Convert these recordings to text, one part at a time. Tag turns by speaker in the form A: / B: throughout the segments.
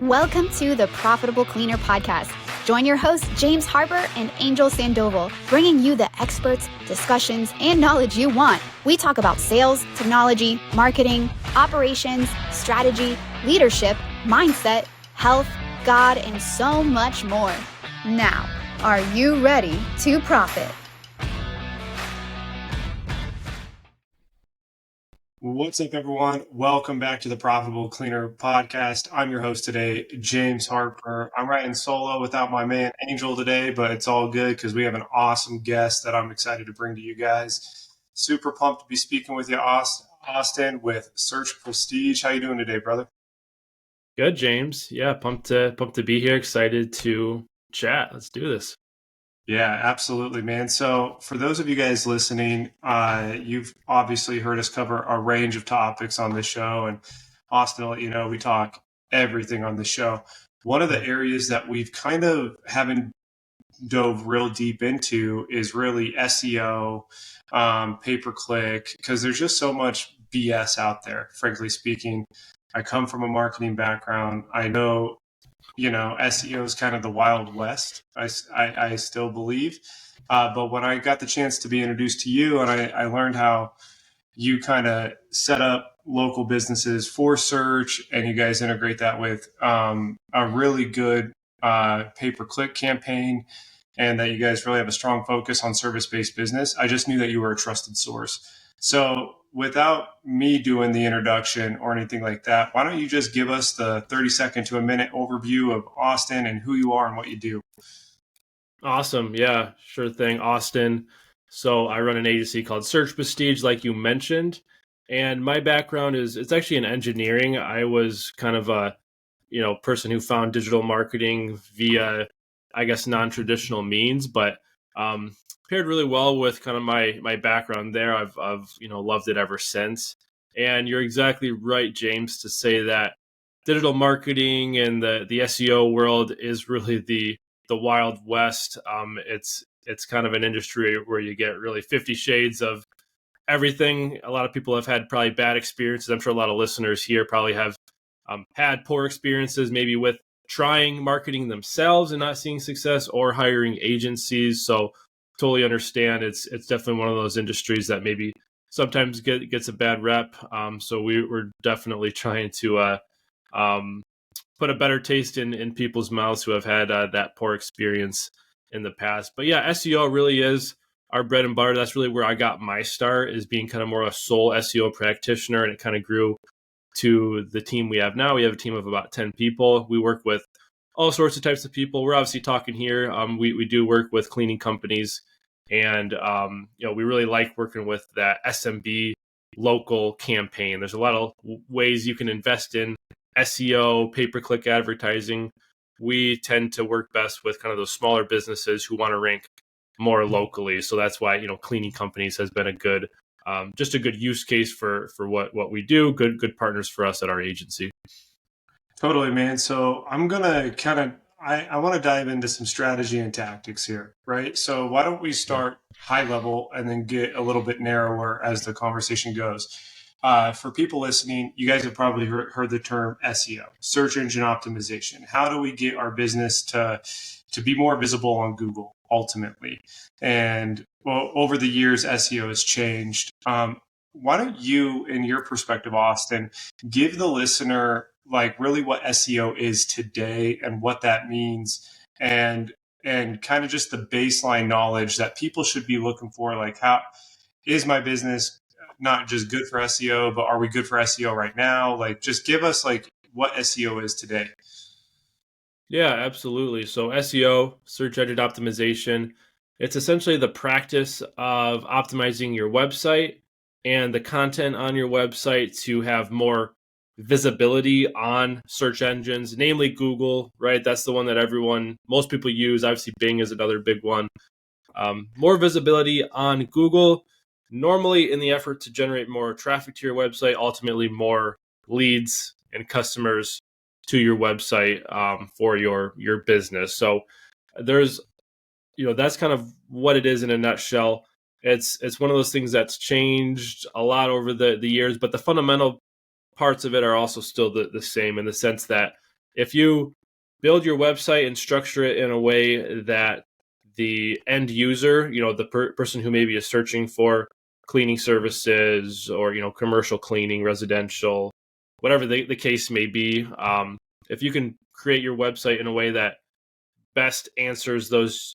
A: Welcome to the Profitable Cleaner podcast. Join your hosts, James Harper and Angel Sandoval, bringing you the experts, discussions, and knowledge you want. We talk about sales, technology, marketing, operations, strategy, leadership, mindset, health, God, and so much more. Now, are you ready to profit?
B: What's up, everyone? Welcome back to the Profitable Cleaner podcast. I'm your host today, James Harper. I'm riding solo without my man Angel today, but it's all good because we have an awesome guest that I'm excited to bring to you guys. Super pumped to be speaking with you, Austin, with Search Prestige. How you doing today, brother?
C: Good, James. Yeah, pumped to be here. Excited to chat. Let's do this.
B: Yeah, absolutely, man. So for those of you guys listening, you've obviously heard us cover a range of topics on this show. And Austin will let you know we talk everything on the show. One of the areas that we've kind of haven't dove real deep into is really SEO, pay-per-click, because there's just so much BS out there, frankly speaking. I come from a marketing background. I know SEO is kind of the Wild West, I still believe. But when I got the chance to be introduced to you and I learned how you kind of set up local businesses for search and you guys integrate that with a really good pay-per-click campaign and that you guys really have a strong focus on service-based business, I just knew that you were a trusted source. So without me doing the introduction or anything like that, why don't you just give us the 30-second to a minute overview of Austin and who you are and what you do?
C: Awesome. Yeah, sure thing, Austin. So I run an agency called Search Prestige, like you mentioned. And my background it's actually in engineering. I was kind of a, person who found digital marketing via, I guess, non-traditional means, but paired really well with kind of my background there. I've loved it ever since. And you're exactly right, James, to say that digital marketing and the SEO world is really the Wild West. It's kind of an industry where you get really 50 shades of everything. A lot of people have had probably bad experiences. I'm sure a lot of listeners here probably have had poor experiences, maybe with trying marketing themselves and not seeing success, or hiring agencies. So totally understand. It's definitely one of those industries that maybe sometimes gets a bad rep. So we're definitely trying to put a better taste in people's mouths who have had that poor experience in the past. But yeah, SEO really is our bread and butter. That's really where I got my start, is being kind of more a sole SEO practitioner. And it kind of grew to the team we have now. We have a team of about 10 people. We work with all sorts of types of people. We're obviously talking here. We do work with cleaning companies, and we really like working with that SMB local campaign. There's a lot of ways you can invest in SEO, pay-per-click advertising. We tend to work best with kind of those smaller businesses who want to rank more locally. So that's why, cleaning companies has been a good, just a good use case for what we do. Good partners for us at our agency.
B: Totally, man. So I'm going to I want to dive into some strategy and tactics here, right? So why don't we start high level and then get a little bit narrower as the conversation goes. For people listening, you guys have probably heard the term SEO, search engine optimization. How do we get our business to be more visible on Google ultimately? And well, over the years, SEO has changed. Why don't you, in your perspective, Austin, give the listener like really what SEO is today and what that means, and kind of just the baseline knowledge that people should be looking for, like how is my business not just good for SEO, but are we good for SEO right now? Like, just give us like what SEO is today.
C: Yeah, absolutely. So SEO, search engine optimization, it's essentially the practice of optimizing your website and the content on your website to have more visibility on search engines, namely Google, right? That's the one that most people use. Obviously, Bing is another big one. More visibility on Google, normally in the effort to generate more traffic to your website, ultimately more leads and customers to your website for your business. So there's, that's kind of what it is in a nutshell. It's one of those things that's changed a lot over the years, but the fundamental parts of it are also still the same, in the sense that If you build your website and structure it in a way that the end user, the person who maybe is searching for cleaning services or, commercial cleaning, residential, whatever the case may be, if you can create your website in a way that best answers those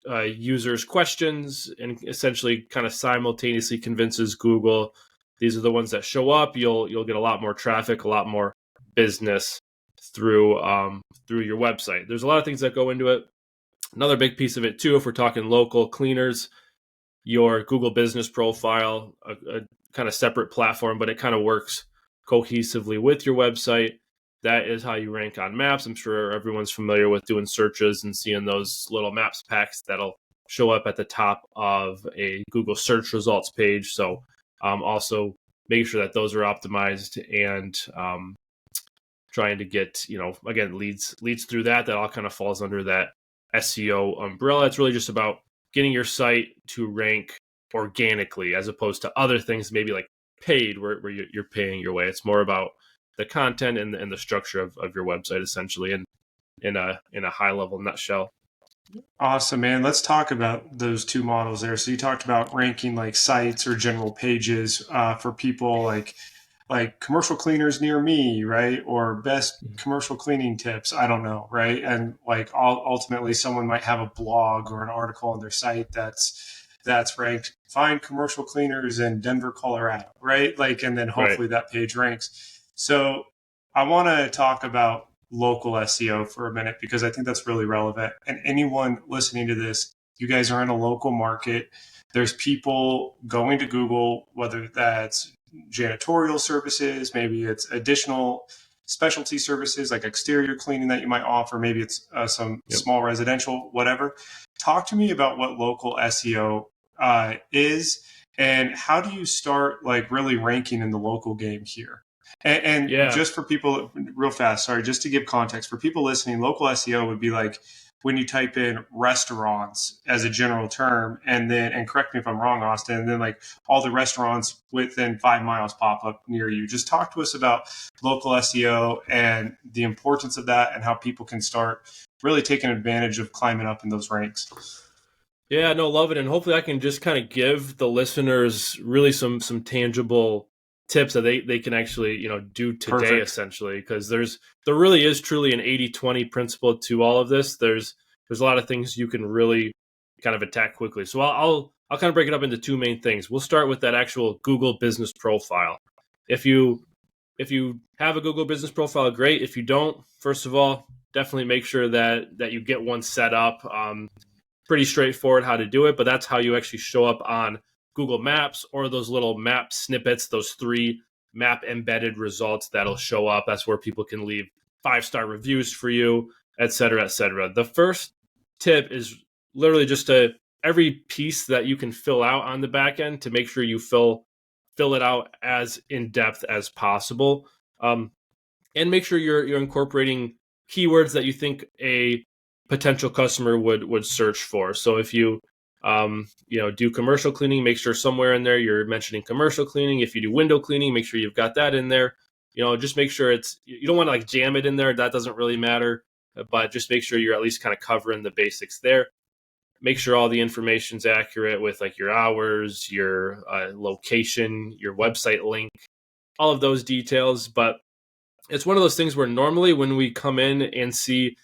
C: users' questions and essentially kind of simultaneously convinces Google these are the ones that show up, you'll get a lot more traffic, a lot more business through your website. There's a lot of things that go into it. Another big piece of it too, if we're talking local cleaners, your Google business profile, a kind of separate platform, but it kind of works cohesively with your website. That is how you rank on maps. I'm sure everyone's familiar with doing searches and seeing those little maps packs that'll show up at the top of a Google search results page. So also making sure that those are optimized and trying to get, again, leads through that all kind of falls under that SEO umbrella. It's really just about getting your site to rank organically as opposed to other things, maybe like paid where you're paying your way. It's more about the content and the structure of your website, essentially, and in a high level nutshell.
B: Awesome, man. Let's talk about those two models there. So you talked about ranking like sites or general pages for people like commercial cleaners near me, right? Or best commercial cleaning tips. I don't know, right? And like ultimately someone might have a blog or an article on their site that's ranked find commercial cleaners in Denver, Colorado, right? Like, and then hopefully that page ranks. So I want to talk about local SEO for a minute because I think that's really relevant. And anyone listening to this, you guys are in a local market. There's people going to Google, whether that's janitorial services, maybe it's additional specialty services like exterior cleaning that you might offer, maybe it's some small residential, whatever. Talk to me about what local SEO is and how do you start like really ranking in the local game here? And just for people, real fast, sorry, just to give context for people listening, local SEO would be like when you type in restaurants as a general term, and correct me if I'm wrong, Austin, and then like all the restaurants within 5 miles pop up near you. Just talk to us about local SEO and the importance of that and how people can start really taking advantage of climbing up in those ranks.
C: Yeah, no, love it. And hopefully I can just kind of give the listeners really some tangible tips that they can actually, do today. Perfect. Essentially, because there really is truly an 80-20 principle to all of this. There's a lot of things you can really kind of attack quickly. So I'll kind of break it up into two main things. We'll start with that actual Google business profile. If you have a Google business profile, great. If you don't, first of all, definitely make sure that you get one set up. Pretty straightforward how to do it, but that's how you actually show up on Google Maps or those little map snippets, those 3 map embedded results that'll show up. That's where people can leave 5-star reviews for you, et cetera, et cetera. The first tip is literally just every piece that you can fill out on the back end to make sure you fill it out as in depth as possible. And make sure you're incorporating keywords that you think a potential customer would search for. So if you do commercial cleaning, make sure somewhere in there you're mentioning commercial cleaning. If you do window cleaning, make sure you've got that in there. Just make sure you don't want to like jam it in there. That doesn't really matter, but just make sure you're at least kind of covering the basics there. Make sure all the information's accurate with like your hours, your location, your website link, all of those details. But it's one of those things where normally when we come in and see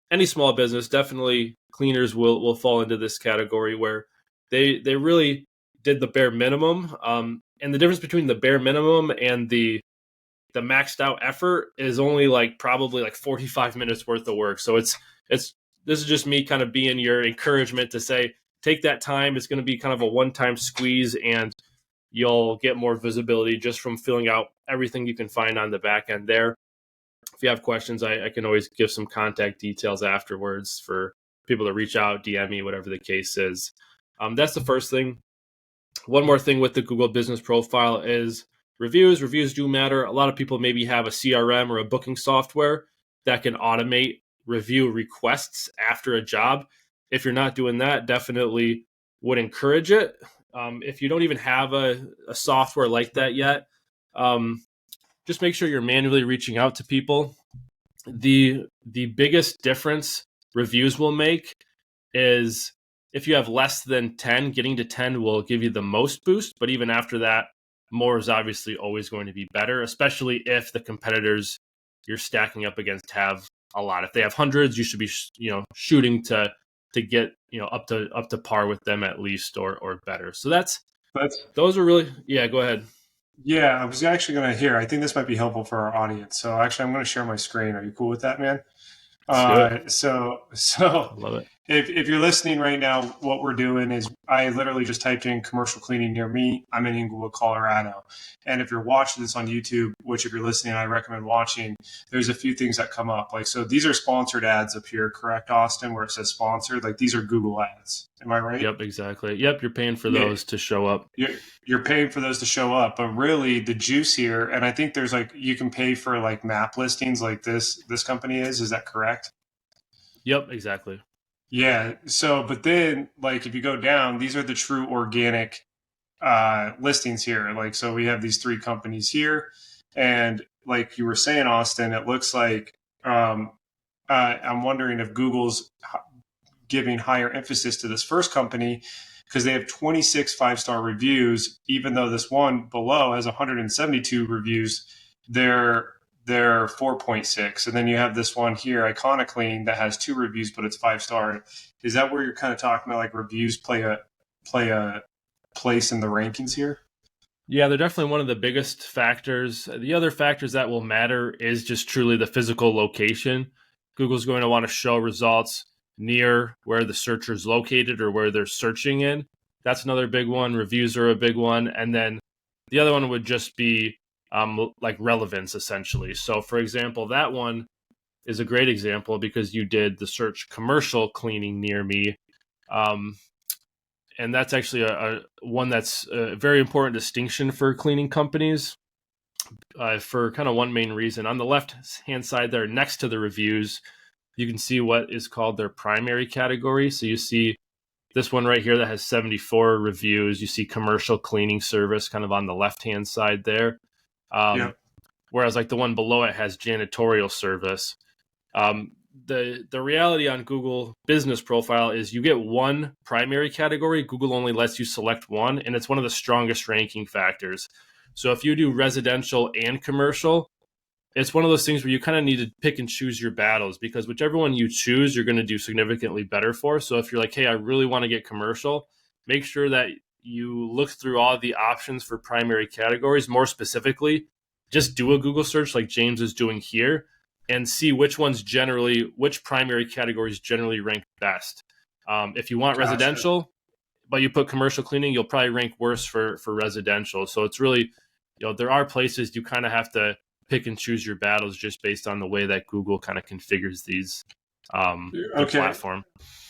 C: any small business, definitely cleaners will fall into this category where they really did the bare minimum. And the difference between the bare minimum and the maxed out effort is only probably 45 minutes worth of work. So this is just me kind of being your encouragement to say, take that time. It's going to be kind of a one-time squeeze and you'll get more visibility just from filling out everything you can find on the back end there. If you have questions, I can always give some contact details afterwards for people to reach out, DM me, whatever the case is. That's the first thing. One more thing with the Google business profile is reviews. Reviews do matter. A lot of people maybe have a CRM or a booking software that can automate review requests after a job. If you're not doing that, definitely would encourage it. If you don't even have a software like that yet, just make sure you're manually reaching out to people the biggest difference reviews will make is if you have less than 10, getting to 10 will give you the most boost. But even after that, more is obviously always going to be better, especially if the competitors you're stacking up against have a lot. If they have hundreds, you should be shooting to get up to par with them at least, or better. So those are really, yeah, go ahead.
B: Yeah, I was actually going to hear. I think this might be helpful for our audience. So actually, I'm going to share my screen. Are you cool with that, man?
C: Let's do it.
B: So
C: I love it.
B: if you're listening right now, what we're doing is I literally just typed in commercial cleaning near me. I'm in Inglewood, Colorado. And if you're watching this on YouTube, which if you're listening, I recommend watching, there's a few things that come up. Like, so these are sponsored ads up here, correct, Austin, where it says sponsored? Like these are Google ads. Am I right?
C: Yep, exactly. Yep, you're paying for
B: Yeah.
C: those to show up.
B: You're paying for those to show up, but really the juice here, and I think there's like, you can pay for like map listings like this company is that correct?
C: Yep, exactly.
B: Yeah. So, but then like if you go down, these are the true organic listings here. Like, so we have these three companies here, and like you were saying, Austin, it looks like I'm wondering if Google's giving higher emphasis to this first company because they have 26 5-star reviews, even though this one below has 172 reviews. They're 4.6, and then you have this one here, Iconiclean, that has 2 reviews, but it's 5-star. Is that where you're kind of talking about like reviews play a place in the rankings here?
C: Yeah, they're definitely one of the biggest factors. The other factors that will matter is just truly the physical location. Google's going to want to show results near where the searcher is located or where they're searching in. That's another big one. Reviews are a big one. And then the other one would just be like relevance, essentially. So, for example, that one is a great example because you did the search commercial cleaning near me. And that's actually a one that's a very important distinction for cleaning companies for kind of one main reason. On the left-hand side there, next to the reviews, you can see what is called their primary category. So you see this one right here that has 74 reviews. You see commercial cleaning service kind of on the left-hand side there. Whereas like the one below it has janitorial service. The reality on Google Business Profile is you get one primary category. Google only lets you select one, and it's one of the strongest ranking factors. So if you do residential and commercial, it's one of those things where you kind of need to pick and choose your battles because whichever one you choose, you're going to do significantly better for. So if you're like, hey, I really want to get commercial, make sure that you look through all the options for primary categories. More specifically, just do a Google search like James is doing here and see which primary categories generally rank best. If you want residential, but you put commercial cleaning, you'll probably rank worse for residential. So it's really, there are places you kind of have to pick and choose your battles just based on the way that Google kind of configures these their platform.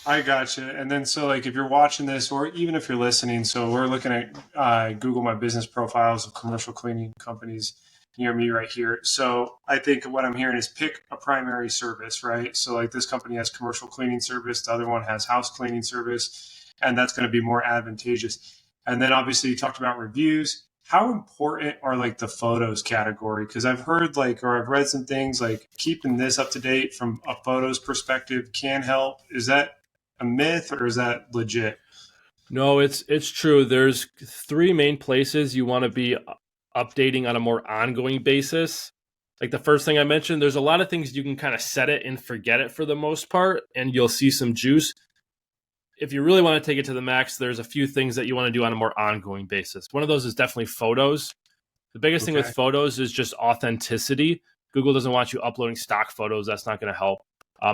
B: I gotcha. And then so like if you're watching this or even if you're listening, so we're looking at Google My Business profiles of commercial cleaning companies near me right here. So I think what I'm hearing is pick a primary service, right? So like this company has commercial cleaning service, the other one has house cleaning service, and that's going to be more advantageous. And then obviously you talked about reviews. How important are like the photos category? Because I've heard or I've read some things like keeping this up to date from a photos perspective can help. Is that a myth or is that legit?
C: No, it's true. There's 3 main places you want to be updating on a more ongoing basis. Like the first thing I mentioned, there's a lot of things you can kind of set it and forget it for the most part, and you'll see some juice. If you really want to take it to the max, there's a few things that you want to do on a more ongoing basis. One of those is definitely photos. The biggest thing with photos is just authenticity. Google doesn't want you uploading stock photos. That's not going to help.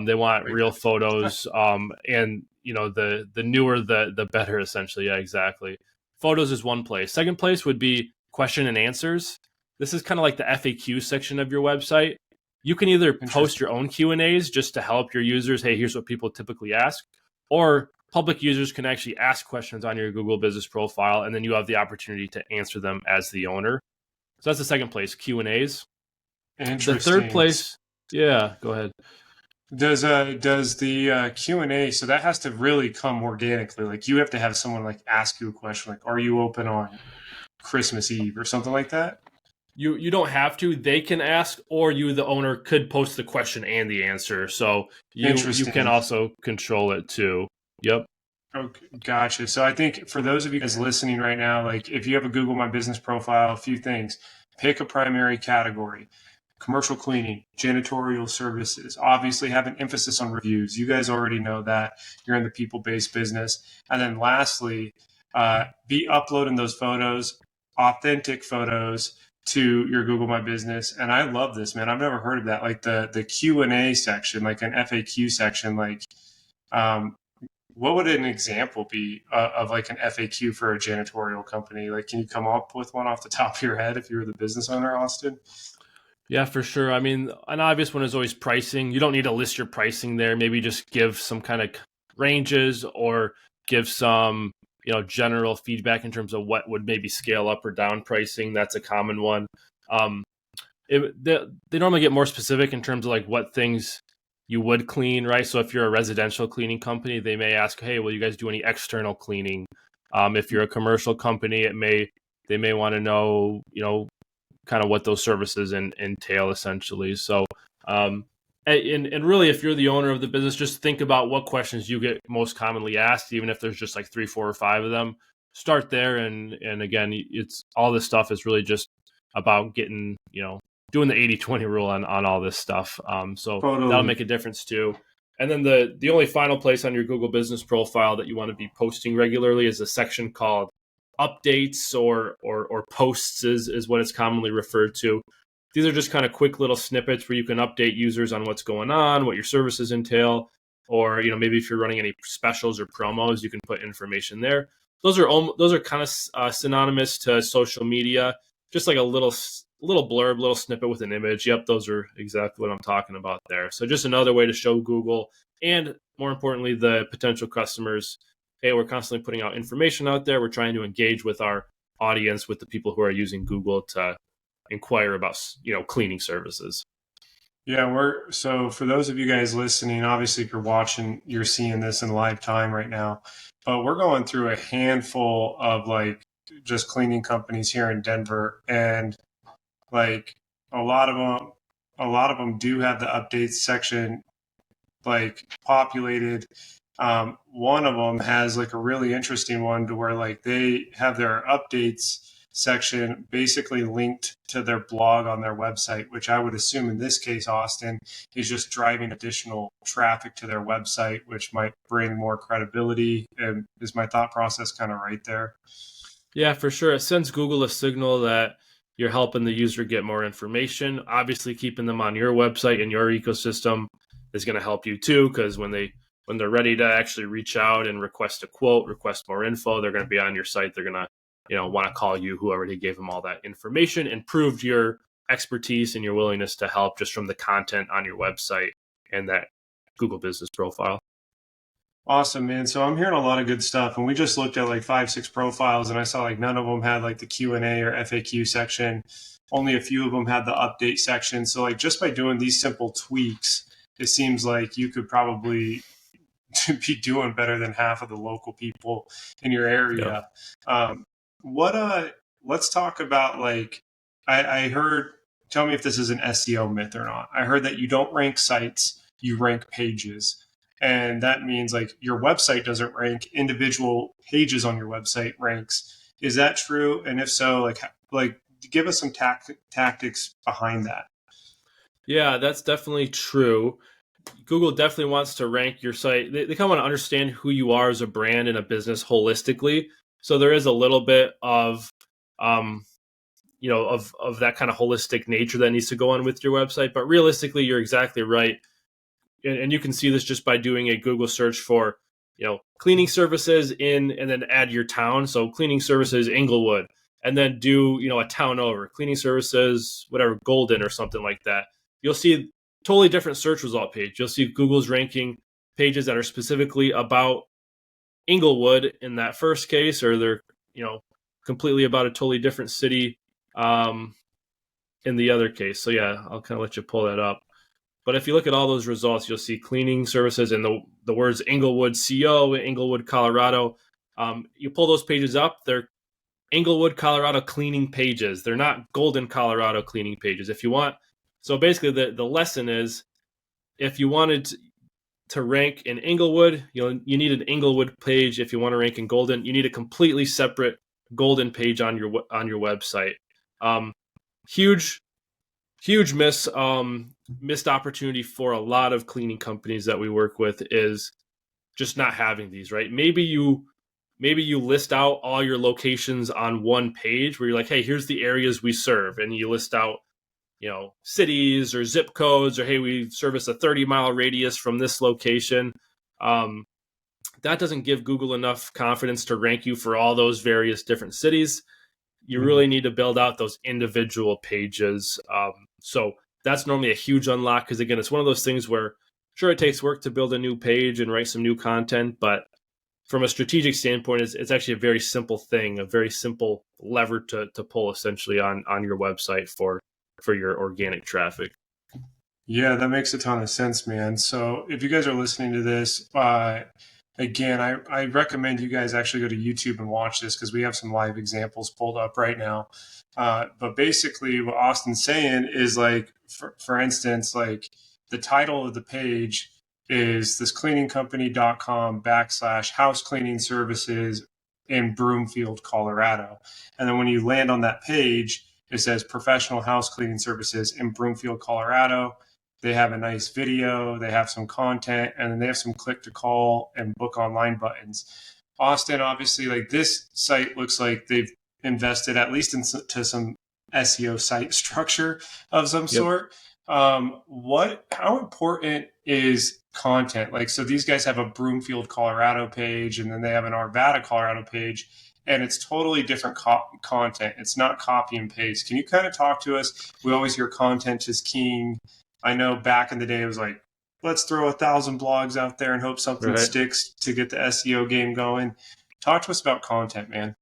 C: They want real photos, and the newer the better. Essentially, yeah, exactly. Photos is one place. Second place would be question and answers. This is kind of like the FAQ section of your website. You can either post your own Q&As just to help your users. Hey, here's what people typically ask, or public users can actually ask questions on your Google Business Profile, and then you have the opportunity to answer them as the owner. So that's the second place, Q&As.
B: Interesting.
C: The third place, yeah, go ahead.
B: Does the Q&A, so that has to really come organically. Like you have to have someone like ask you a question like, are you open on Christmas Eve or something like that?
C: You don't have to. They can ask, or you, the owner, could post the question and the answer. So you can also control it too. Yep.
B: Okay, gotcha. So I think for those of you guys listening right now, like if you have a Google My Business profile, a few things: pick a primary category. Commercial cleaning, janitorial services, obviously have an emphasis on reviews. You guys already know that you're in the people-based business. And then lastly, be uploading those photos, authentic photos to your Google My Business. And I love this, man. I've never heard of that. Like the Q&A section, like an FAQ section, like um, what would an example be of like an FAQ for a janitorial company? Like, can you come up with one off the top of your head if you were the business owner, Austin?
C: Yeah, for sure. I mean, an obvious one is always pricing. You don't need to list your pricing there. Maybe just give some kind of ranges or give some, general feedback in terms of what would maybe scale up or down pricing. That's a common one. They normally get more specific in terms of like what things you would clean, right? So if you're a residential cleaning company, they may ask, hey, will you guys do any external cleaning? If you're a commercial company, they may want to know, kind of what those services entail essentially. So, and really, if you're the owner of the business, just think about what questions you get most commonly asked, even if there's just like 3, 4, or 5 of them. Start there, and again, it's all this stuff is really just about getting, doing the 80-20 rule on all this stuff. So
B: Totally.
C: That'll make a difference too. And then the only final place on your Google Business profile that you want to be posting regularly is a section called updates or posts is what it's commonly referred to. These are just kind of quick little snippets where you can update users on what's going on, what your services entail, or maybe if you're running any specials or promos, you can put information there. Those are kind of synonymous to social media, just like a little blurb, little snippet with an image. Yep, those are exactly what I'm talking about there. So just another way to show Google and, more importantly, the potential customers, hey, we're constantly putting out information out there. We're trying to engage with our audience, with the people who are using Google to inquire about, cleaning services.
B: Yeah, so for those of you guys listening, obviously if you're watching, you're seeing this in live time right now, but we're going through a handful of like just cleaning companies here in Denver, and like a lot of them do have the updates section like populated. One of them has like a really interesting one to where like they have their updates section basically linked to their blog on their website, which I would assume in this case, Austin, is just driving additional traffic to their website, which might bring more credibility. And is my thought process kind of right there?
C: Yeah, for sure. It sends Google a signal that you're helping the user get more information. Obviously, keeping them on your website and your ecosystem is going to help you too, because when they're ready to actually reach out and request a quote, request more info, they're going to be on your site. They're going to want to call you, who already gave them all that information and proved your expertise and your willingness to help just from the content on your website and that Google Business profile.
B: Awesome, man. So I'm hearing a lot of good stuff, and we just looked at like 5, 6 profiles, and I saw like none of them had like the Q&A or FAQ section. Only a few of them had the update section. So like just by doing these simple tweaks, it seems like you could probably be doing better than half of the local people in your area. Yeah. Let's talk about like, I heard, tell me if this is an SEO myth or not. I heard that you don't rank sites, you rank pages. And that means like your website doesn't rank, individual pages on your website ranks. Is that true? And if so, like give us some tactics behind that.
C: Yeah, that's definitely true. Google definitely wants to rank your site. They kind of want to understand who you are as a brand and a business holistically. So there is a little bit of, of that kind of holistic nature that needs to go on with your website. But realistically, you're exactly right. And you can see this just by doing a Google search for, cleaning services and then add your town. So cleaning services, Inglewood, and then do, a town over, cleaning services, whatever, Golden or something like that. You'll see totally different search result page. You'll see Google's ranking pages that are specifically about Inglewood in that first case, or they're, completely about a totally different city in the other case. So yeah, I'll kind of let you pull that up. But if you look at all those results, you'll see cleaning services and the words Inglewood, CO, Inglewood, Colorado. You pull those pages up, they're Englewood, Colorado cleaning pages. They're not Golden, Colorado cleaning pages. If you want, so basically the lesson is, if you wanted to rank in Englewood, you need an Englewood page. If you want to rank in Golden, you need a completely separate Golden page on your website. Huge missed opportunity for a lot of cleaning companies that we work with is just not having these, right? Maybe you list out all your locations on one page where you're like, hey, here's the areas we serve, and you list out, cities or zip codes, or hey, we service a 30-mile radius from this location. That doesn't give Google enough confidence to rank you for all those various different cities. You really need to build out those individual pages. So that's normally a huge unlock, because again, it's one of those things where sure, it takes work to build a new page and write some new content, but from a strategic standpoint, it's actually a very simple thing, a very simple lever to pull essentially on your website for your organic traffic.
B: Yeah, that makes a ton of sense, man. So if you guys are listening to this, again, I recommend you guys actually go to YouTube and watch this, because we have some live examples pulled up right now. But basically what Austin's saying is, like, for instance, like the title of the page is thiscleaningcompany.com/house cleaning services in Broomfield, Colorado. And then when you land on that page, it says professional house cleaning services in Broomfield, Colorado. They have a nice video, they have some content, and then they have some click to call and book online buttons. Austin, obviously, like, this site looks like they've invested at least into some SEO site structure of some sort. How important is content? Like, so these guys have a Broomfield, Colorado page, and then they have an Arvada, Colorado page, and it's totally different content. It's not copy and paste. Can you kind of talk to us? We always hear content is king. I know back in the day, it was like, let's throw 1,000 blogs out there and hope something sticks to get the SEO game going. Talk to us about content, man.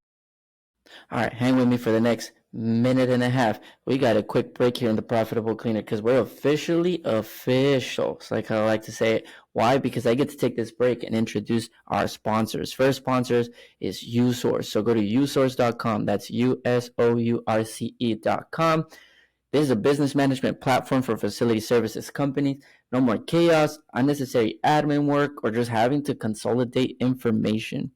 D: All right, hang with me for the next minute and a half. We got a quick break here in the Profitable Cleaner, because we're officially official. It's like I like to say it. Why? Because I get to take this break and introduce our sponsors. First sponsors is uSource. So go to usource.com. That's usource.com. This is a business management platform for facility services companies. No more chaos, unnecessary admin work, or just having to consolidate information.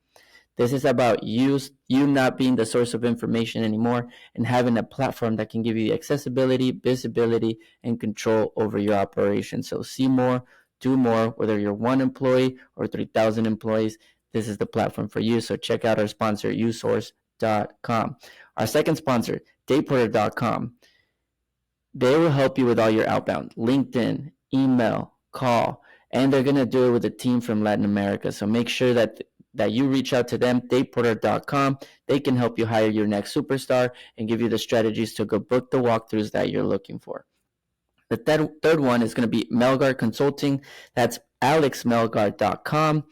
D: This is about you not being the source of information anymore, and having a platform that can give you accessibility, visibility, and control over your operation. So see more, do more, whether you're 1 employee or 3,000 employees. This is the platform for you. So check out our sponsor, usource.com. Our second sponsor, dayporter.com. They will help you with all your outbound, LinkedIn, email, call, and they're going to do it with a team from Latin America. So make sure that you reach out to them, dayporter.com. They can help you hire your next superstar and give you the strategies to go book the walkthroughs that you're looking for. The third one is going to be Melgar Consulting. That's alexmelgar.com.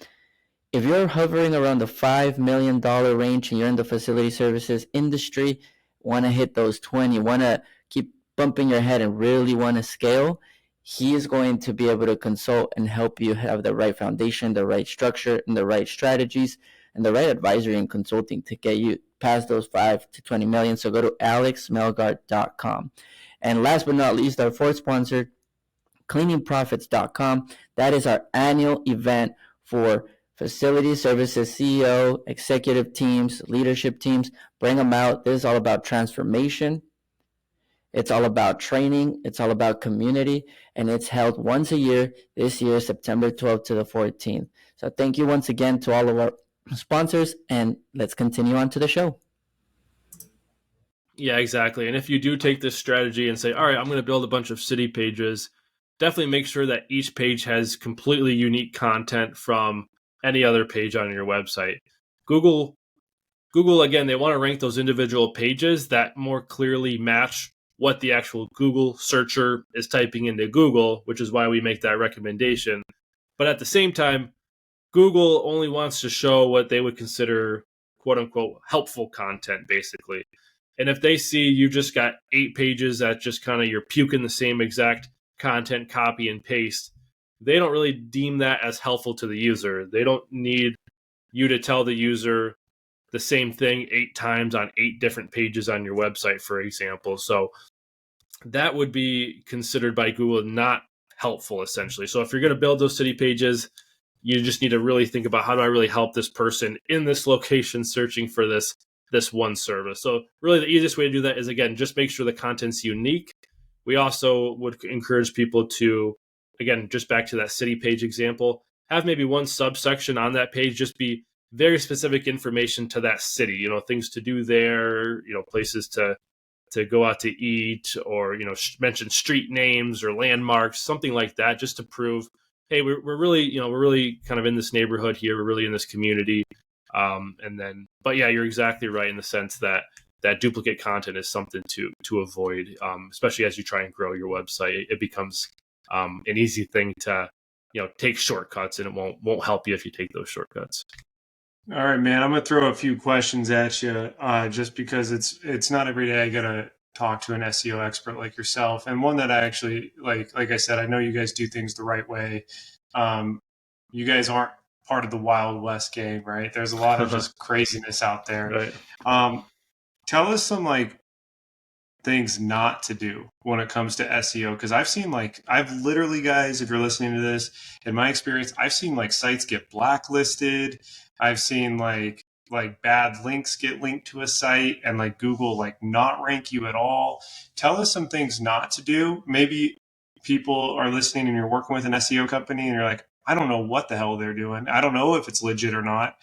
D: If you're hovering around the $5 million range and you're in the facility services industry, want to hit those 20, want to keep bumping your head and really want to scale, he is going to be able to consult and help you have the right foundation, the right structure, and the right strategies, and the right advisory and consulting to get you past those 5 to 20 million. So go to alexmelgar.com. And last but not least, our fourth sponsor, cleaningprofits.com. That is our annual event for facility services, CEO, executive teams, leadership teams. Bring them out. This is all about transformation. It's all about training. It's all about community. And it's held once a year, this year, September 12th to the 14th. So thank you once again to all of our sponsors. And let's continue on to the show.
C: Yeah, exactly. And if you do take this strategy and say, all right, I'm going to build a bunch of city pages, definitely make sure that each page has completely unique content from any other page on your website. Google, again, they want to rank those individual pages that more clearly match what the actual Google searcher is typing into Google, which is why we make that recommendation. But at the same time, Google only wants to show what they would consider quote unquote helpful content, basically. And if they see you just got 8 pages that just kind of you're puking the same exact content, copy and paste, they don't really deem that as helpful to the user. They don't need you to tell the user the same thing 8 times on 8 different pages on your website, for example. So that would be considered by Google not helpful, essentially. So if you're going to build those city pages, you just need to really think about, how do I really help this person in this location searching for this one service? So really the easiest way to do that is, again, just make sure the content's unique. We also would encourage people to, again, just back to that city page example, have maybe one subsection on that page just be very specific information to that city, things to do there, places to go out to eat, or mention street names or landmarks, something like that, just to prove, hey, we're really kind of in this neighborhood here, we're really in this community. But yeah, you're exactly right in the sense that duplicate content is something to avoid, especially as you try and grow your website. It becomes an easy thing to take shortcuts, and it won't help you if you take those shortcuts.
B: All right, man. I'm gonna throw a few questions at you, just because it's not every day I gotta talk to an SEO expert like yourself, and one that I actually like. Like I said, I know you guys do things the right way. You guys aren't part of the Wild West game, right? There's a lot of just craziness out there.
C: Right.
B: Tell us some things not to do when it comes to SEO, because I've literally, guys, if you're listening to this, in my experience, I've seen sites get blacklisted. I've seen bad links get linked to a site, and Google not rank you at all. Tell us some things not to do. Maybe people are listening and you're working with an SEO company and you're like, I don't know what the hell they're doing. I don't know if it's legit or not.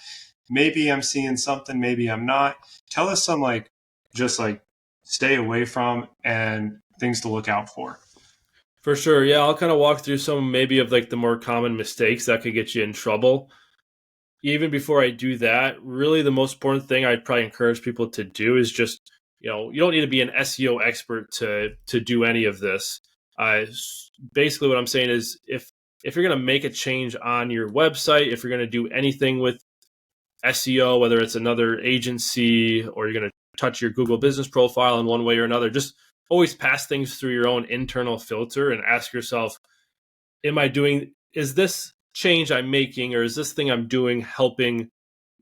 B: Maybe I'm seeing something, maybe I'm not. Tell us some just stay away from and things to look out for.
C: For sure. Yeah, I'll kind of walk through some maybe of the more common mistakes that could get you in trouble. Even before I do that, really the most important thing I'd probably encourage people to do is just, you don't need to be an SEO expert to do any of this. Basically what I'm saying is, if you're going to make a change on your website, if you're going to do anything with SEO, whether it's another agency or you're going to touch your Google business profile in one way or another, just always pass things through your own internal filter and ask yourself, is this change I'm making, or is this thing I'm doing helping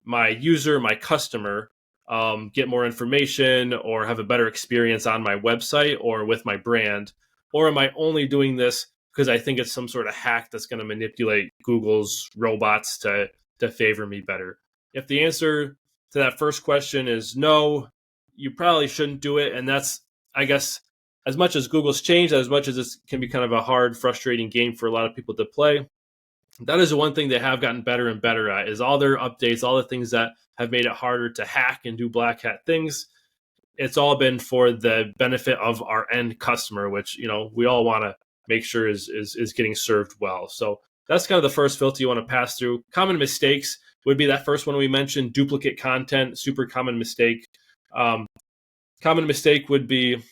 C: my user, my customer, get more information or have a better experience on my website or with my brand? Or am I only doing this because I think it's some sort of hack that's going to manipulate Google's robots to favor me better? If the answer to that first question is no, you probably shouldn't do it. And that's, I guess, as much as Google's changed, as much as this can be kind of a hard, frustrating game for a lot of people to play, that is the one thing they have gotten better and better at, is all their updates, all the things that have made it harder to hack and do black hat things. It's all been for the benefit of our end customer, which, we all want to make sure is getting served well. So that's kind of the first filter you want to pass through. Common mistakes would be that first one we mentioned, duplicate content, super common mistake. Common mistake would be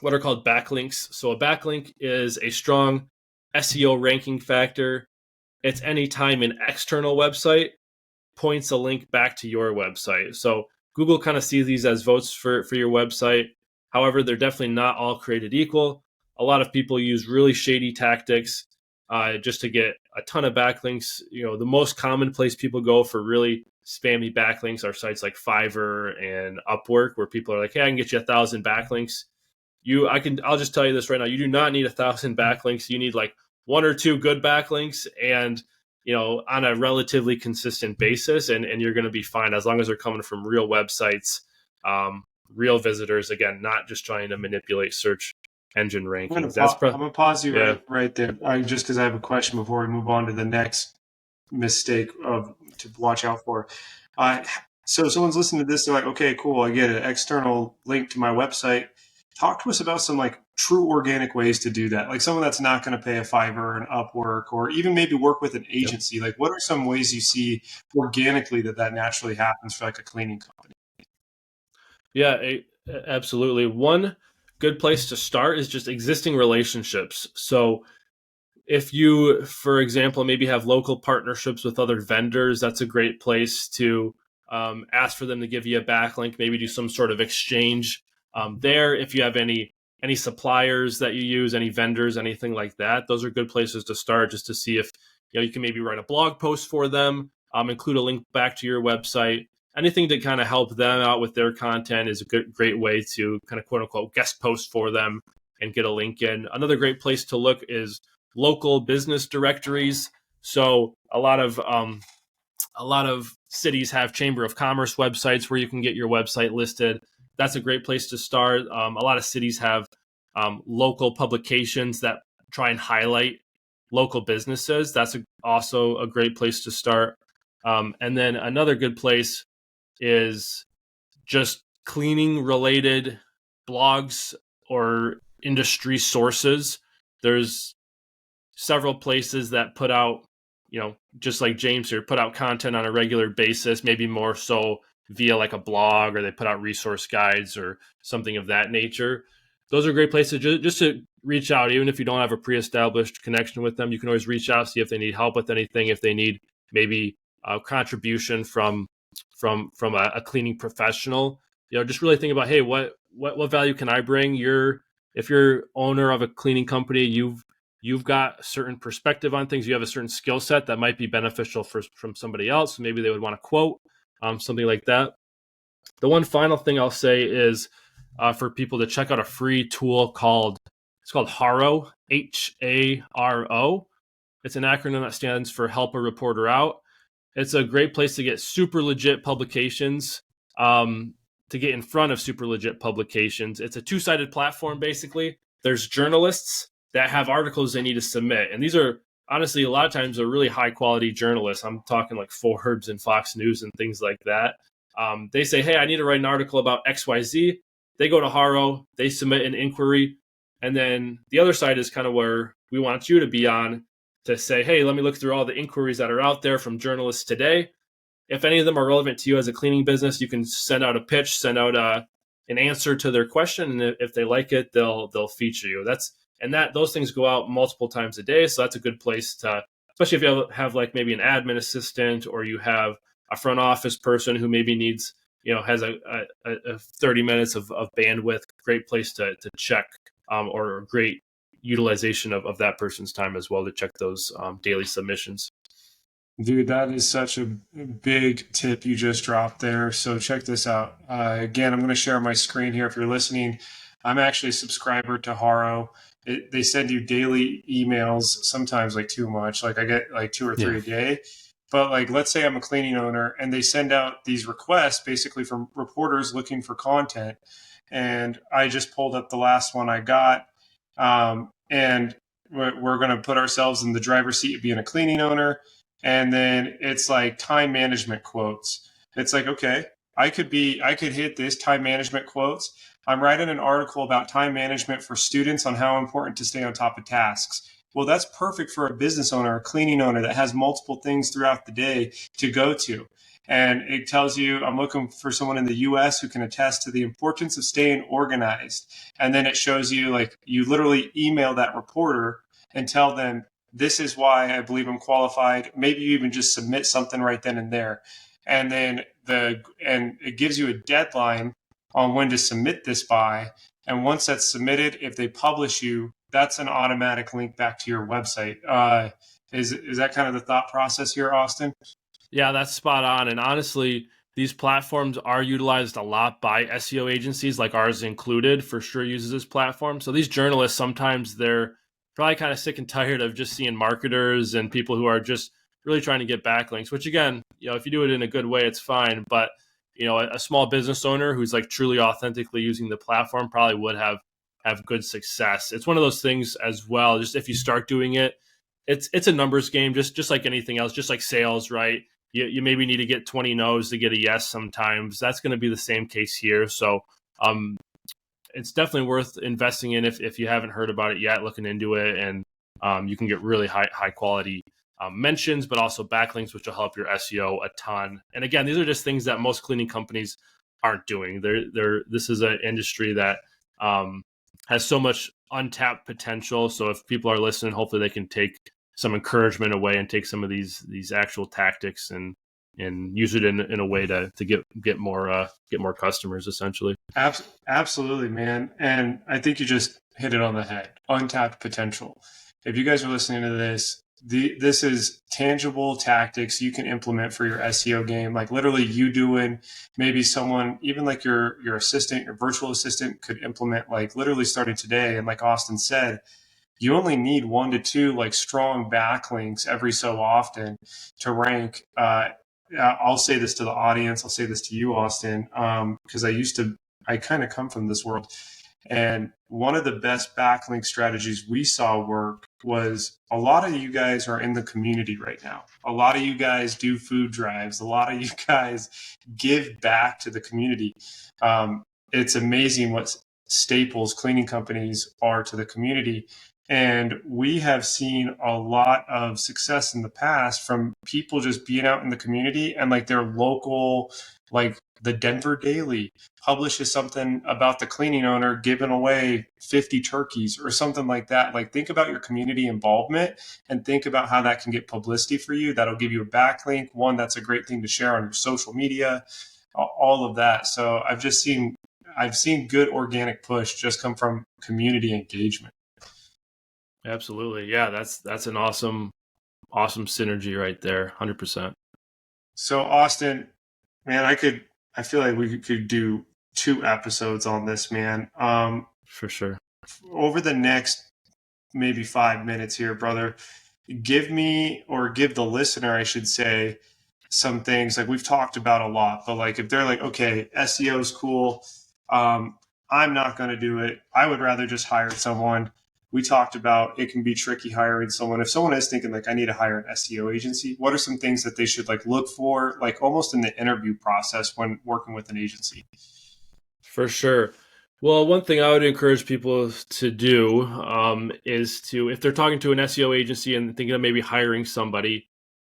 C: what are called backlinks. So a backlink is a strong SEO ranking factor. It's any time an external website points a link back to your website. So Google kind of sees these as votes for your website. However, they're definitely not all created equal. A lot of people use really shady tactics just to get a ton of backlinks. The most common place people go for really spammy backlinks are sites like Fiverr and Upwork, where people are like, hey, I can get you 1,000 backlinks. I'll just tell you this right now. You do not need 1,000 backlinks. You need 1 or 2 good backlinks, and on a relatively consistent basis, and you're going to be fine, as long as they're coming from real websites, real visitors. Again, not just trying to manipulate search engine rankings.
B: I'm going to pause you right there, just because I have a question before we move on to the next mistake to watch out for. So someone's listening to this, they're like, okay, cool, I get an external link to my website. Talk to us about some true organic ways to do that. Someone that's not going to pay a Fiverr, an Upwork, or even maybe work with an agency. What are some ways you see organically that naturally happens for a cleaning company?
C: Yeah, absolutely. One good place to start is just existing relationships. So if you, for example, maybe have local partnerships with other vendors, that's a great place to ask for them to give you a backlink, maybe do some sort of exchange there. If you have any suppliers that you use, any vendors, anything like that, those are good places to start, just to see if you can maybe write a blog post for them, include a link back to your website, anything to kind of help them out with their content is a great way to kind of quote unquote guest post for them and get a link in. Another great place to look is local business directories. So a lot of cities have Chamber of Commerce websites where you can get your website listed. That's a great place to start. A lot of cities have local publications that try and highlight local businesses. That's also a great place to start. And then another good place is just cleaning related blogs or industry sources. There's several places that put out, just like James here, put out content on a regular basis, maybe more so via like a blog, or they put out resource guides or something of that nature. Those are great places just to reach out. Even if you don't have a pre-established connection with them, you can always reach out, see if they need help with anything, if they need maybe a contribution from a cleaning professional. Just really think about, hey, what value can I bring? If you're owner of a cleaning company, you've got a certain perspective on things. You have a certain skill set that might be beneficial from somebody else. Maybe they would want to quote something like that. The one final thing I'll say is for people to check out a free tool called Haro, Haro. It's an acronym that stands for Help a Reporter Out. It's a great place to get super legit publications, to get in front of super legit publications. It's a two-sided platform, basically. There's journalists that have articles they need to submit. And these are, honestly, a lot of times are really high-quality journalists. I'm talking like Forbes and Fox News and things like that. They say, hey, I need to write an article about XYZ. They go to Haro, they submit an inquiry. And then the other side is kind of where we want you to be on, to say, hey, let me look through all the inquiries that are out there from journalists today. If any of them are relevant to you as a cleaning business, you can send out a pitch, send out an answer to their question. And if they like it, they'll feature you. Those things go out multiple times a day. So that's a good place to, especially if you have like maybe an admin assistant, or you have a front office person who maybe needs, has a 30 minutes of bandwidth. Great place to check, or great utilization of that person's time as well, to check those daily submissions.
B: Dude, that is such a big tip you just dropped there. So check this out. Again, I'm going to share my screen here. If you're listening, I'm actually a subscriber to Haro. They send you daily emails, sometimes like too much. Like I get like 2 or 3 a day. But like, let's say I'm a cleaning owner and they send out these requests basically from reporters looking for content. And I just pulled up the last one I got. And we're going to put ourselves in the driver's seat of being a cleaning owner. And then it's like time management quotes. It's like, okay, I could hit this time management quotes. I'm writing an article about time management for students on how important to stay on top of tasks. Well, that's perfect for a business owner, a cleaning owner that has multiple things throughout the day to go to. And it tells you, I'm looking for someone in the US who can attest to the importance of staying organized. And then it shows you, like, you literally email that reporter and tell them, this is why I believe I'm qualified. Maybe you even just submit something right then and there. And then it gives you a deadline on when to submit this by. And once that's submitted, if they publish you, that's an automatic link back to your website. Is that kind of the thought process here, Austin?
C: Yeah, that's spot on. And honestly, these platforms are utilized a lot by SEO agencies, like ours included, for sure uses this platform. So these journalists, sometimes they're probably kind of sick and tired of just seeing marketers and people who are just really trying to get backlinks, which again, if you do it in a good way, it's fine. But, a small business owner who's like truly authentically using the platform probably would have good success. It's one of those things as well. Just if you start doing it, it's a numbers game, just like anything else, just like sales, right? You maybe need to get 20 no's to get a yes sometimes. That's going to be the same case here. So it's definitely worth investing in if you haven't heard about it yet, looking into it. And you can get really high quality mentions, but also backlinks, which will help your SEO a ton. And again, these are just things that most cleaning companies aren't doing. This is an industry that has so much untapped potential. So if people are listening, hopefully they can take some encouragement away and take some of these actual tactics and use it in a way to get more customers, essentially.
B: Absolutely, man. And I think you just hit it on the head. Untapped potential. If you guys are listening to this this is tangible tactics you can implement for your SEO game. Like literally you doing, maybe someone, even like your assistant, your virtual assistant could implement, like literally starting today. And like Austin said, you only need 1 to 2 like strong backlinks every so often to rank. I'll say this to the audience. I'll say this to you, Austin, because I kind of come from this world. And one of the best backlink strategies we saw work was, a lot of you guys are in the community right now. A lot of you guys do food drives. A lot of you guys give back to the community. It's amazing what staples cleaning companies are to the community. And we have seen a lot of success in the past from people just being out in the community, and like their local, like the Denver Daily publishes something about the cleaning owner giving away 50 turkeys or something like that. Like, think about your community involvement and think about how that can get publicity for you. That'll give you a backlink. One, that's a great thing to share on your social media, all of that. So I've seen good organic push just come from community engagement.
C: Absolutely. Yeah, that's an awesome synergy right there. 100%.
B: So Austin, man, I feel like we could do 2 episodes on this, man.
C: For sure.
B: Over the next maybe 5 minutes here, brother, give me, or give the listener, I should say, some things. Like, we've talked about a lot, but like if they're like, okay, SEO is cool, I'm not going to do it, I would rather just hire someone. We talked about it can be tricky hiring someone. If someone is thinking like, I need to hire an SEO agency, what are some things that they should like look for, like almost in the interview process when working with an agency?
C: For sure. Well, one thing I would encourage people to do is to, if they're talking to an SEO agency and thinking of maybe hiring somebody,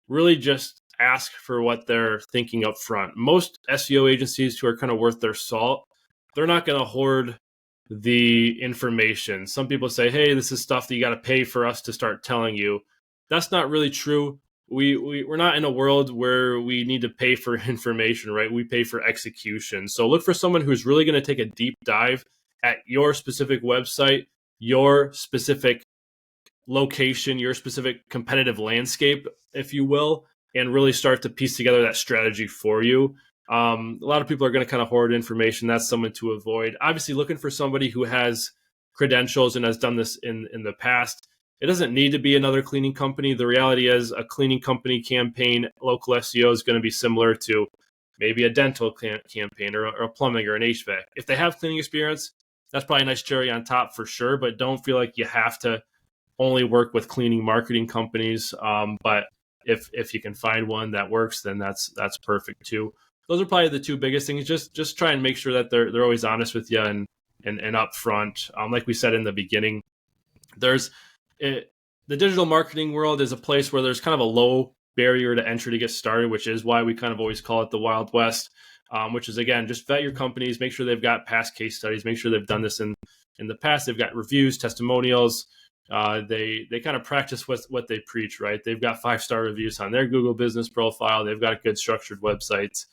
C: really just ask for what they're thinking up front. Most SEO agencies who are kind of worth their salt, they're not going to hoard the information. Some people say, hey, this is stuff that you got to pay for us to start telling you. That's not really true. We're not in a world where we need to pay for information, right? We pay for execution. So look for someone who's really going to take a deep dive at your specific website, your specific location, your specific competitive landscape, if you will, and really start to piece together that strategy for you. A lot of people are going to kind of hoard information. That's someone to avoid. Obviously, looking for somebody who has credentials and has done this in the past. It doesn't need to be another cleaning company. The reality is a cleaning company campaign, local SEO is going to be similar to maybe a dental campaign or a plumbing or an HVAC. If they have cleaning experience, that's probably a nice cherry on top for sure, but don't feel like you have to only work with cleaning marketing companies. But if you can find one that works, then that's perfect too. Those are probably the 2 biggest things. Just try and make sure that they're always honest with you and upfront. Like we said in the beginning, the digital marketing world is a place where there's kind of a low barrier to entry to get started, which is why we kind of always call it the Wild West. Which is, again, just vet your companies, make sure they've got past case studies, make sure they've done this in the past, they've got reviews, testimonials. They kind of practice what they preach, right? They've got 5-star reviews on their Google business profile. They've got good structured websites.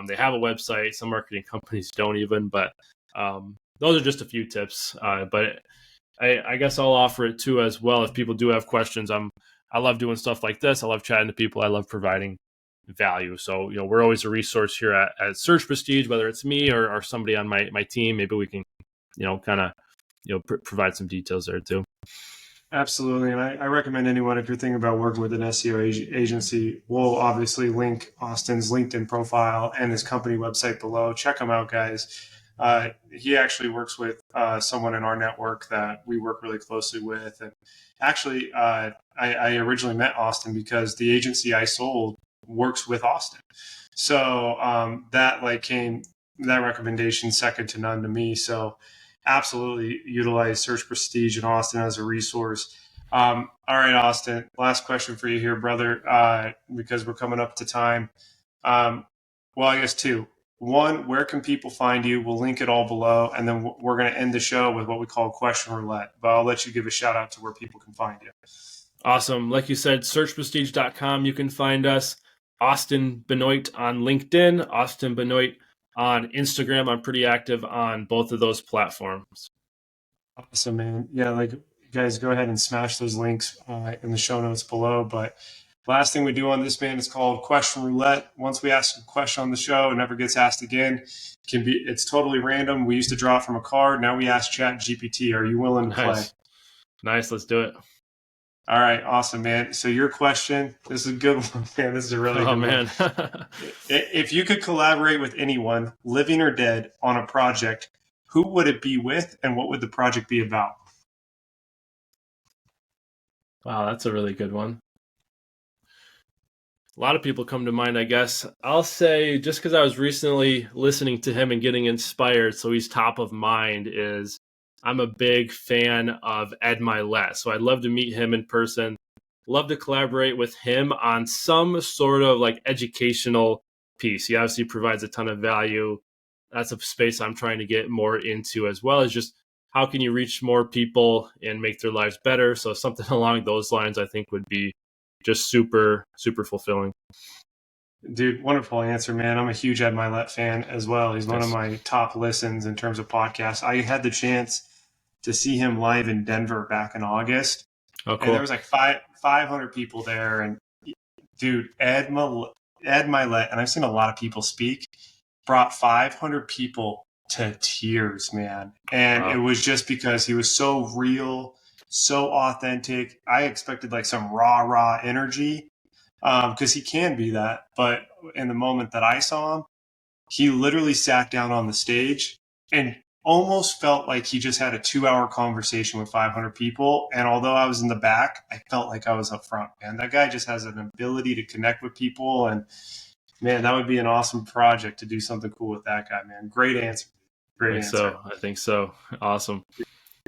C: They have a website. Some marketing companies don't even, but those are just a few tips. But I guess I'll offer it too as well. If people do have questions, I love doing stuff like this. I love chatting to people. I love providing value. So, we're always a resource here at Search Prestige, whether it's me or somebody on my team. Maybe we can, kind of, provide some details there too.
B: Absolutely. And I recommend anyone, if you're thinking about working with an SEO agency, we'll obviously link Austin's LinkedIn profile and his company website below. Check him out, guys. He actually works with someone in our network that we work really closely with. And actually, I originally met Austin because the agency I sold works with Austin. So that recommendation second to none to me. So absolutely utilize Search Prestige and Austin as a resource. All right, Austin, last question for you here, brother, because we're coming up to time. Well, I guess 2. 1, where can people find you? We'll link it all below. And then we're going to end the show with what we call question roulette. But I'll let you give a shout out to where people can find you.
C: Awesome. Like you said, searchprestige.com. You can find us. Austin Benoit on LinkedIn, Austin Benoit on Instagram. I'm pretty active on both of those platforms.
B: Awesome, man. Yeah, guys go ahead and smash those links in the show notes below. But last thing we do on this, man, is called Question Roulette. Once we ask a question on the show, it never gets asked again. It's totally random. We used to draw from a card. Now we ask Chat GPT. Are you willing to play?
C: Nice. Let's do it.
B: All right. Awesome, man. So your question, this is a good one, man. This is a really good one.
C: Man.
B: If you could collaborate with anyone, living or dead, on a project, who would it be with and what would the project be about?
C: Wow, that's a really good one. A lot of people come to mind, I guess. I'll say, just because I was recently listening to him and getting inspired, so he's top of mind, is I'm a big fan of Ed Milet. So I'd love to meet him in person. Love to collaborate with him on some sort of like educational piece. He obviously provides a ton of value. That's a space I'm trying to get more into, as well as just how can you reach more people and make their lives better. So something along those lines, I think, would be just super, super fulfilling.
B: Dude, wonderful answer, man. I'm a huge Ed Milet fan as well. He's one of my top listens in terms of podcasts. I had the chance to see him live in Denver back in August.
C: Oh, cool.
B: And there was like 500 people there. And dude, Ed Milet, and I've seen a lot of people speak, brought 500 people to tears, man. And It was just because he was so real, so authentic. I expected like some raw energy, because he can be that. But in the moment that I saw him, he literally sat down on the stage and almost felt like he just had a 2-hour conversation with 500 people. And although I was in the back, I felt like I was up front, man. That guy just has an ability to connect with people. And man, that would be an awesome project to do something cool with that guy, man. Great answer. Great answer.
C: I think so. Awesome.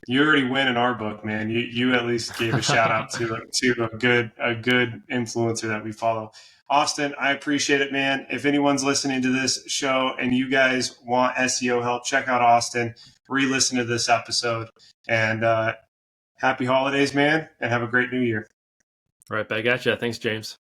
B: You already win in our book, man. You at least gave a shout out to a good influencer that we follow. Austin, I appreciate it, man. If anyone's listening to this show and you guys want SEO help, check out Austin, re-listen to this episode, and happy holidays, man, and have a great new year.
C: Right back at you. Thanks, James.